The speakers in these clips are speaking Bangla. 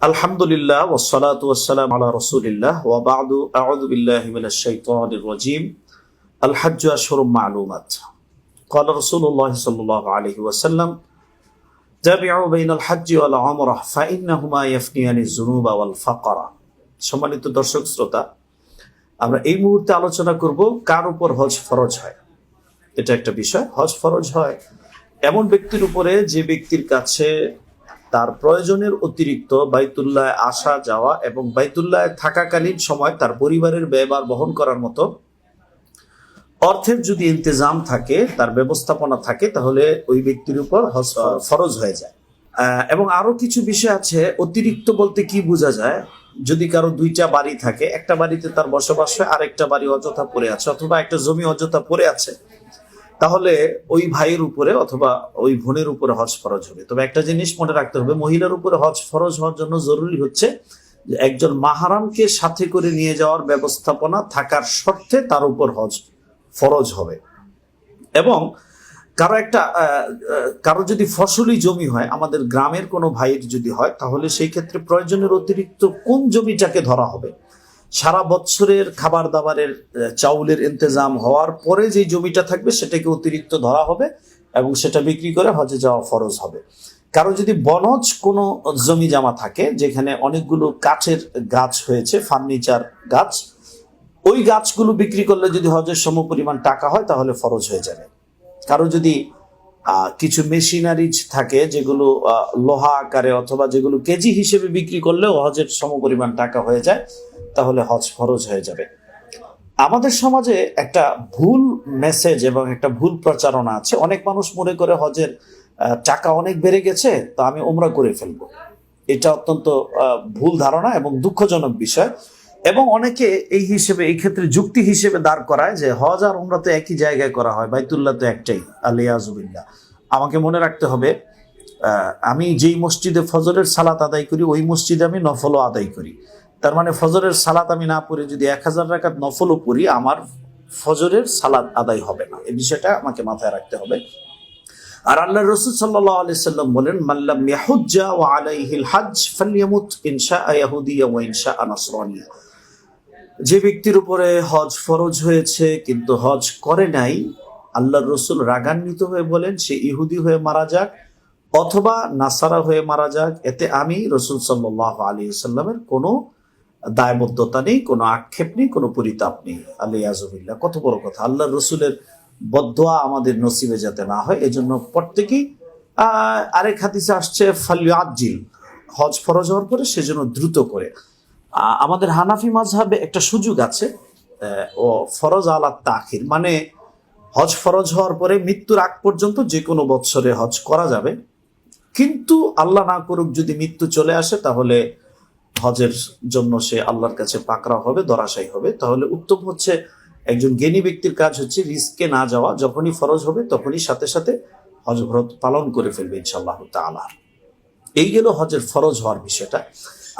আলহামদুলিল্লাহ ওয়াসসালাতু ওয়াসসালামু আলা রাসূলিল্লাহ ওয়া বা'দু আউযু বিল্লাহি মিনাশ শাইতানির রাজীম। আল হাজ্জু আশহুরুম মা'লুমাত। ক্বালা রাসূলুল্লাহ সাল্লাল্লাহু আলাইহি ওয়াসাল্লাম তাবিউ বাইনাল হাজ্জি ওয়াল উমরাহ ফাইন্নাহুমা ইয়াফনিয়ানিজ যুনুবা ওয়াল ফাকরা। সম্মানিত দর্শক শ্রোতা, আমরা এই মুহূর্তে আলোচনা করব কার উপর হজ ফরজ হয়। এটা একটা বিষয়। হজ ফরজ হয় এমন ব্যক্তির উপরে যে ব্যক্তির কাছে তার প্রয়োজনের অতিরিক্ত বাইতুল্লাহ আসা যাওয়া এবং বাইতুল্লাহ থাকাকালীন সময় তার পরিবারের ব্যয়ভার বহন করার মতো অর্থের যদি ইন্তজাম থাকে, তার ব্যবস্থাপনা থাকে, তাহলে ওই ব্যক্তির উপর হজ ফরজ হয়ে যায়। এবং আরো কিছু বিষয় আছে। অতিরিক্ত বলতে কি বোঝা যায়? যদি কারো দুইটা বাড়ি থাকে, একটা বাড়িতে তার বসবাস হয়, আরেকটা বাড়ি অযথা পড়ে আছে, অথবা একটা জমি অযথা পড়ে আছে, তাহলে ওই ভাইয়ের উপরে অথবা ওই বোনের উপরে হজ ফরজ হবে। তবে একটা জিনিস মনে রাখতে হবে, মহিলার উপরে হজ ফরজ হওয়ার জন্য জরুরি হচ্ছে যে একজন মাহরামকে সাথে করে নিয়ে যাওয়ার ব্যবস্থাপনা থাকার শর্তে তার উপর হজ ফরজ হবে। এবং কারো যদি ফসলি জমি হয়, আমাদের গ্রামের কোনো ভাইয়ের যদি হয়, তাহলে সেই ক্ষেত্রে প্রয়োজনের অতিরিক্ত কোন জমিটাকে ধরা হবে, সারা বছরের খাবার দাবারের চাউলের ইন্তজাম হওয়ার পরে যে জমিটা থাকবে সেটাকে অতিরিক্ত ধরা হবে এবং সেটা বিক্রি করে হজে যাওয়া ফরজ হবে। কারো যদি বনজ কোনো জমি জামা থাকে, যেখানে অনেকগুলো কাঠের গাছ হয়েছে, ফার্নিচার গাছ, ওই গাছগুলো বিক্রি করলে যদি হজের সমপরিমাণ টাকা হয় তাহলে ফরজ হয়ে যাবে। কারো যদি কিছু মেশিনারিজ থাকে যেগুলো লোহা আকারে অথবা যেগুলো কেজি হিসেবে বিক্রি করলেও হজের সমপরিমাণ টাকা হয়ে যায়, তাহলে হজ ফরজ হয়ে যাবে। আমাদের সমাজে একটা ভুল মেসেজ এবং একটা ভুল প্রচারণা আছে। অনেক মানুষ মনে করে হজের টাকা অনেক বেড়ে গেছে, তো আমি উমরা করে ফেলবো। এটা অত্যন্ত ভুল ধারণা এবং দুঃখজনক বিষয়। এবং অনেকে এই ক্ষেত্রে যুক্তি হিসেবে দাঁড় করায় যে হজ আর উমরা তো একই জায়গায় করা হয়, বাইতুল্লাহ তো একটাই, আলিয়াজুবিল্লাহ। আমাকে মনে রাখতে হবে, আমি যেই মসজিদে ফজরের সালাত আদায় করি ওই মসজিদে আমি নফলও আদায় করি। তার মানে ফজরের সালাত আমি না পড়ে যদি 1000 রাকাত নফলও পড়ি, আমার ফজরের সালাত আদায় হবে না। এই বিষয়টা আমাকে মাথায় রাখতে হবে। আর আল্লাহ রাসূল সাল্লাল্লাহু আলাইহি সাল্লাম বলেন, মাল্লাম ইয়াহুজ্জা ওয়া আলাইহিল হজ ফালইয়ামুত ইনশাআ ইয়াহুদিয়া ওয়া ইনশাআ নাসরানিয়া। যে ব্যক্তির উপরে হজ ফরজ হয়েছে কিন্তু হজ করে নাই, আল্লাহর রাসূল রাগান্বিত হয়ে বলেন সে ইহুদি হয়ে মারা যাক অথবা নাসারা হয়ে মারা যাক, এতে আমি রাসূল সাল্লাল্লাহু আলাইহি সাল্লামের কোনো দায়বদ্ধতা নেই, কোনো আক্ষেপ নেই, কোনো পরিতাপ নেই। আলিয়াজুবিল্লাহ, কত বড় কথা! আল্লাহর রাসূলের বদদোয়া আমাদের নসিবে যাতে না হয়, এজন্য প্রত্যেকেই আরেক হাদিসে আসছে ফালইউআজ্জিল, হজ ফরজ হওয়ার পরে সেজন্য দ্রুত করে। আমাদের হানাফি মাযহাবে একটা সুযোগ আছে, ও ফরজ আলা তাখির, মানে হজ ফরজ হওয়ার পরে মৃত্যুর আগ পর্যন্ত যে কোনো বৎসরে হজ করা যাবে। কিন্তু আল্লাহ না করুক যদি মৃত্যু চলে আসে, তাহলে হজের জন্য সে আল্লাহর কাছে পাকড়া হবে, ধরাশায়ী হবে। তাহলে উত্তম হচ্ছে, একজন জ্ঞানী ব্যক্তির কাজ হচ্ছে রিস্কে না যাওয়া, যখনই ফরজ হবে তখনই সাথে সাথে হজ ব্রত পালন করে ফেলবে ইনশাআল্লাহ তাআলা। এই গেল হজের ফরজ হওয়ার বিষয়টা।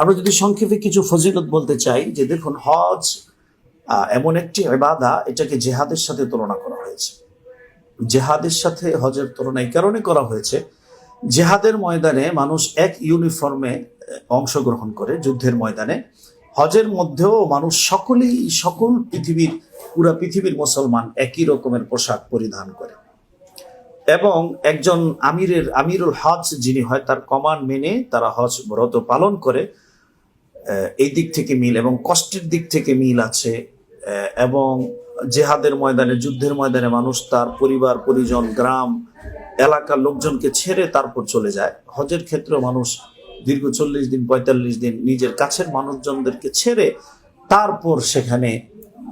আমরা যদি সংক্ষেপে কিছু ফজিলত বলতে চাই, যে দেখুন, হজ এমন একটি ইবাদা, এটাকে জিহাদের সাথে তুলনা করা হয়েছে। জিহাদের সাথে হজের তুলনা এই কারণে করা হয়েছে, জিহাদের ময়দানে মানুষ এক ইউনিফর্মে অংশগ্রহণ করে যুদ্ধের ময়দানে, হজের মধ্যেও মানুষ পুরা পৃথিবীর মুসলমান একই রকমের পোশাক পরিধান করে এবং একজন আমিরুল হজ যিনি হয়, তার কমান্ড মেনে তারা হজ ব্রত পালন করে। এই দিক থেকে মিল এবং কষ্টের দিক থেকে মিল আছে। এবং জেহাদের ময়দানে, যুদ্ধের ময়দানে মানুষ তার পরিবার পরিজন, গ্রাম এলাকার লোকজনকে ছেড়ে তারপর চলে যায়। হজের ক্ষেত্রে মানুষ দীর্ঘ 40 দিন 45 দিন নিজের কাছের মানুষজনদেরকে ছেড়ে তারপর সেখানে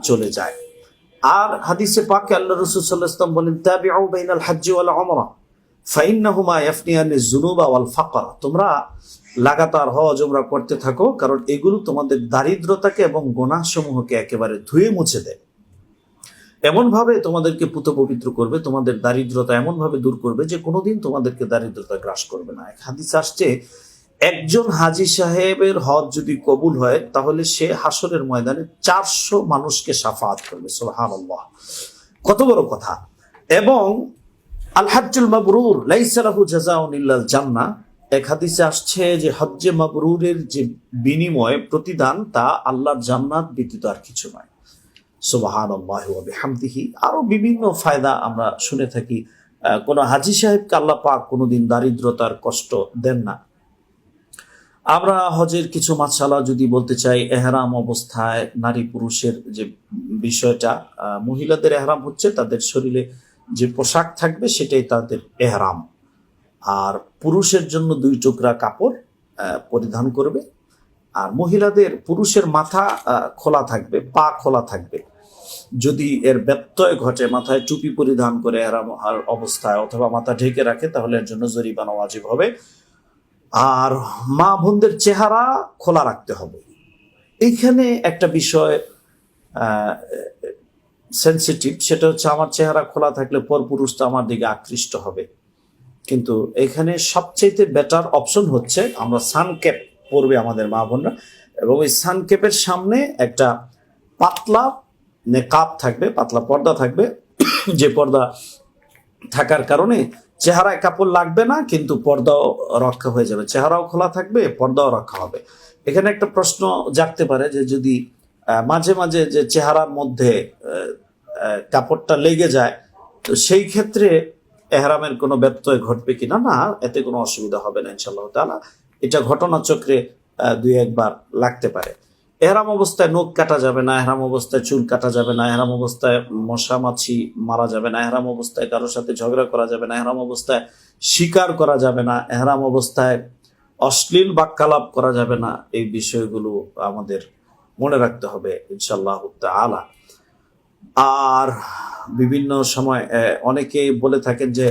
চলে যায়। আর হাদিসে পাকে আল্লাহ রাসূল সাল্লাল্লাহু আলাইহি ওয়াসাল্লাম বলেন, তাবিউ বাইনাল হজ্জি ওয়াল উমরা ফাইন্নাহুমা ইয়াফনিয়ানিজ যুনুবা ওয়াল ফাকর। তোমরা লাগাতার হজ উমরা করতে থাকো, কারণ এগুলো তোমাদের দারিদ্রতাকে এবং গুনাহ সমূহকে একেবারে ধুয়ে মুছে দেয়। এমন ভাবে তোমাদেরকে পুত পবিত্র করবে, তোমাদের দারিদ্রতা এমন ভাবে দূর করবে যে কোনোদিন তোমাদেরকে দারিদ্রতা গ্রাস করবে না। এক হাদিস আসছে, একজন হাজী সাহেবের হজ যদি কবুল হয়, তাহলে সে হাসরের ময়দানে 400 মানুষকে শাফাআত করবে। সুবহানাল্লাহ, কত বড় কথা! এবং আল হাজ্জুল মাবরুর লাইসা লাহু জাযাউন ইল্লাল জান্নাহ, এক হাদিসে আসছে যে হজ্জে মাবরুরের যে বিনিময় প্রতিদান তা আল্লাহর জান্নাত ব্যতীত আর কিছু নয়। সুবহানাল্লাহি ওয়া বিহামদিহি। আরো বিভিন্ন ফায়দা আমরা শুনে থাকি। কোনো হাজী সাহেবকে আল্লাহ পাক কোনোদিন দারিদ্রতার কষ্ট দেন না। আমরা হজের কিছু মাসালা যদি বলতে চাই, এহরাম অবস্থায় নারী পুরুষের যে বিষয়টা, মহিলাদের এহরাম হচ্ছে তাদের শরীরে যে পোশাক থাকবে সেটাই তাদের এহরাম, আর পুরুষের জন্য 2 টুকরা কাপড় পরিধান করবে। আর মহিলাদের, পুরুষের মাথা খোলা থাকবে, পা খোলা থাকবে। যদি এর ব্যত্যয় ঘটে, মাথায় টুপি পরিধান করে এহরাম অবস্থায় অথবা মাথা ঢেকে রাখে, তাহলে এর জন্য জরিমানা ওয়াজিব হবে। আর মা বোনদের চেহারা খোলা রাখতে হবে। এইখানে একটা বিষয় সেন্সিটিভ, সেটা হচ্ছে আমার চেহারা খোলা থাকলে পরপুরুষ তো আমার দিকে আকৃষ্ট হবে। কিন্তু এখানে সবচেয়ে বেটার অপশন হচ্ছে আমরা সানক্যাপ পরবে আমাদের মা বোনরা, এবং ওই সানক্যাপের সামনে একটা পাতলা নেকাব থাকবে, পাতলা পর্দা থাকবে, যে পর্দা থাকার কারণে চেহারায় কাপড় লাগবে না, কিন্তু পর্দাও রক্ষা হয়ে যাবে। চেহারাও খোলা থাকবে, পর্দাও রক্ষা হবে। এখানে একটা প্রশ্ন জাগতে পারে যে যদি মাঝে মাঝে যে চেহারার মধ্যে কাপড়টা লেগে যায়, তো সেই ক্ষেত্রে এহরামের কোনো ব্যত্যয় ঘটবে কিনা? না, এতে কোনো অসুবিধা হবে না ইনশাআল্লাহ তাআলা। এটা ঘটনাচক্রে 2-1 বার লাগতে পারে। এহরাম অবস্থায় নখ কাটা যাবে না, এহরাম অবস্থায় চুল কাটা যাবে না, এহরাম অবস্থায় মশা মাছি মারা যাবে না, এহরাম অবস্থায় কারোর সাথে ঝগড়া করা যাবে না, এহরাম অবস্থায় শিকার করা যাবে না, এহরাম অবস্থায় অশ্লীল বাক্যালাপ করা যাবে না। এই বিষয়গুলো আমাদের মনে রাখতে হবে ইনশাআল্লাহ তাআলা। আর বিভিন্ন সময় অনেকে বলে থাকেন যে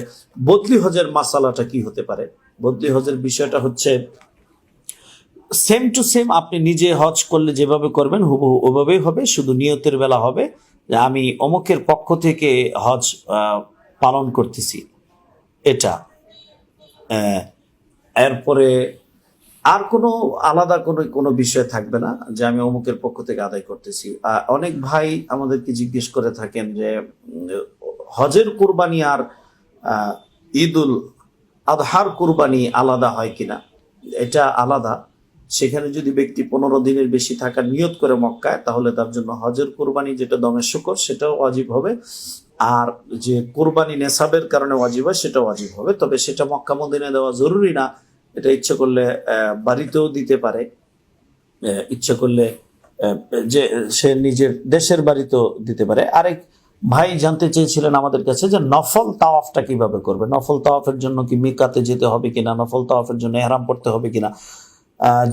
বদলি হজের মাসালাটা কি হতে পারে। বদলি হজের বিষয়টা হচ্ছে সেম টু সেম, আপনি নিজে হজ করলে যেভাবে করবেন হুবহু ওভাবেই হবে, শুধু নিয়তের বেলা হবে যে আমি অমুকের পক্ষ থেকে হজ পালন করতেছি, এটা। এরপরে আর কোনো আলাদা কোনো বিষয় থাকবে না যে আমি অমুকের পক্ষ থেকে আদায় করতেছি। অনেক ভাই আমাদেরকে জিজ্ঞেস করে থাকেন যে হজের কুরবানি আর ঈদুল আদহার কুরবানি আলাদা হয় কিনা। এটা আলাদা। সেখানে যদি ব্যক্তি 15 দিনের বেশি থাকার নিয়ত করে মক্কায়, তাহলে তার জন্য হজের কুরবানি যেটা দমে শুকর সেটাও ওয়াজিব হবে, আর যে কুরবানি নেসাবের কারণে ওয়াজিব হয় সেটাও ওয়াজিব হবে। তবে সেটা মক্কা মদিনায় দেওয়া জরুরি না, এটা ইচ্ছে করলে বাড়িতেও দিতে পারে, ইচ্ছে করলে যে সে নিজের দেশের বাড়িতেও দিতে পারে। আরেক ভাই জানতে চেয়েছিলেন আমাদের কাছে যে নফল তাওয়াফটা কিভাবে করবে, নফল তাওয়াফের জন্য কি মিকাতে যেতে হবে কিনা, নফল তাওয়াফের জন্য এহরাম পড়তে হবে কিনা।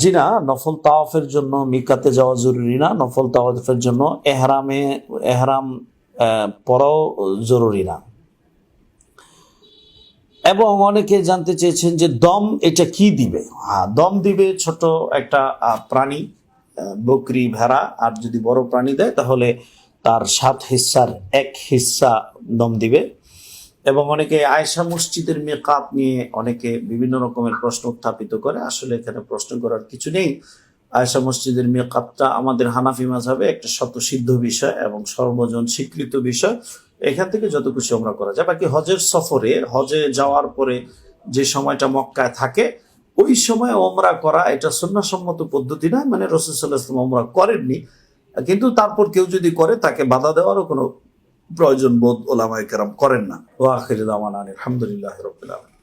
জি না, নফল তাওয়াফের জন্য মিকাতে যাওয়া জরুরি না, নফল তাওয়াফের জন্য এহরাম পরাও জরুরি না। এবং অনেকে জানতে চেয়েছেন যে দম এটা কি দিবে। দম দিবে ছোট একটা প্রাণী, বকরি, ভেড়া, আর যদি বড় প্রাণী দেয় তাহলে তার 7 হিস্সার 1 হিস্সা দম দিবে। এবং অনেকে আয়েশা মসজিদের মিকাত নিয়ে অনেকে বিভিন্ন রকমের প্রশ্ন উত্থাপিত করে। আসলে এখানে প্রশ্ন করার কিছু নেই। আয়েশা মসজিদের মিকাতটা আমাদের হানাফি মাযহাবে একটা স্বতঃসিদ্ধ বিষয় এবং সর্বজন স্বীকৃত বিষয়। এখান থেকে যত কিছু আমরা করা যায়। বাকি হজের সফরে, হজে যাওয়ার পরে যে সময়টা মক্কায় থাকে, ওই সময় ওমরা করা এটা সুন্নাহসম্মত পদ্ধতি না, মানে রাসূল সাল্লাল্লাহু আলাইহি ওয়াসাল্লাম ওমরা করেননি। কিন্তু তারপর কেউ যদি করে তাকে বাধা দেওয়ারও কোনো প্রয়োজন বোধ উলামায়ে কেরাম করেন না। ওয়া আখিরু দাওয়ানা আলহামদুলিল্লাহি রাব্বিল আলামিন।